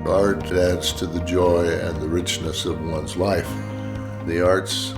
Art adds to the joy and the richness of one's life. The arts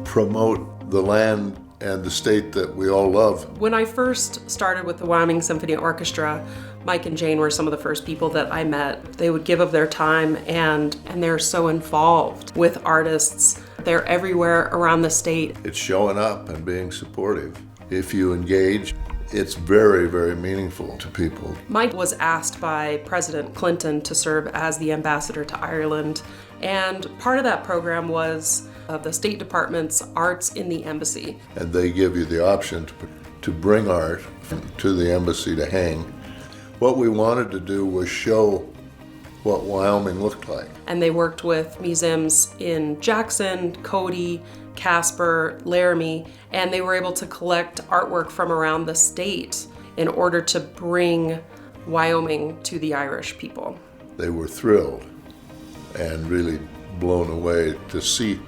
promote the land and the state that we all love. When I first started with the Wyoming Symphony Orchestra, Mike and Jane were some of the first people that I met. They would give of their time and they're so involved with artists. They're everywhere around the state. It's showing up and being supportive. If you engage, it's very, very meaningful to people. Mike was asked by President Clinton to serve as the ambassador to Ireland, and part of that program was the State Department's Arts in the Embassy. And they give you the option to bring art to the embassy to hang. What we wanted to do was show what Wyoming looked like. And they worked with museums in Jackson, Cody, Casper, Laramie, and they were able to collect artwork from around the state in order to bring Wyoming to the Irish people. They were thrilled and really blown away to see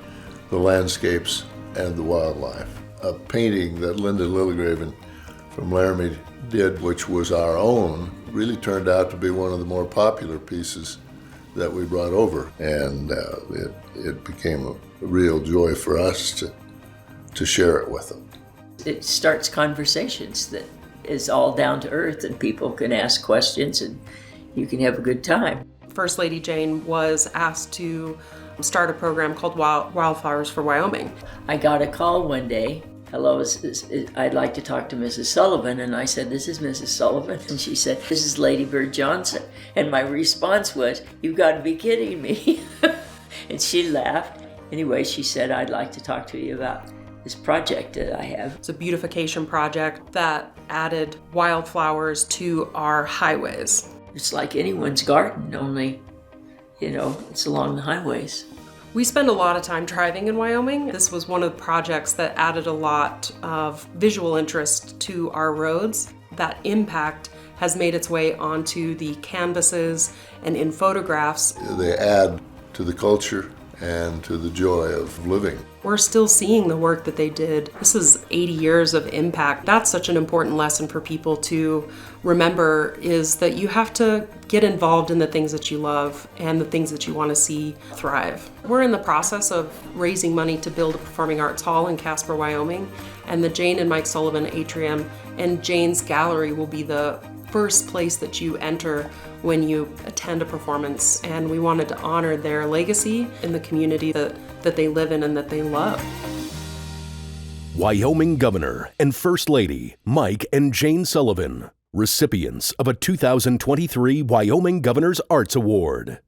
the landscapes and the wildlife. A painting that Linda Lilligraven from Laramie did, which was our own, really turned out to be one of the more popular pieces that we brought over. And it became a real joy for us to share it with them. It starts conversations that is all down to earth, and people can ask questions and you can have a good time. First Lady Jane was asked to start a program called Wildflowers for Wyoming. I got a call one day. Hello, I'd like to talk to Mrs. Sullivan. And I said, this is Mrs. Sullivan. And she said, this is Lady Bird Johnson. And my response was, you've got to be kidding me. And she laughed. Anyway, she said, I'd like to talk to you about this project that I have. It's a beautification project that added wildflowers to our highways. It's like anyone's garden, only, it's along the highways. We spend a lot of time driving in Wyoming. This was one of the projects that added a lot of visual interest to our roads. That impact has made its way onto the canvases and in photographs. They add to the culture and to the joy of living. We're still seeing the work that they did. This is 80 years of impact. That's such an important lesson for people to remember, is that you have to get involved in the things that you love and the things that you want to see thrive. We're in the process of raising money to build a performing arts hall in Casper, Wyoming, and the Jane and Mike Sullivan Atrium and Jane's Gallery will be the first place that you enter when you attend a performance, and we wanted to honor their legacy in the community that they live in and that they love. Wyoming Governor and First Lady Mike and Jane Sullivan, recipients of a 2023 Wyoming Governor's Arts Award.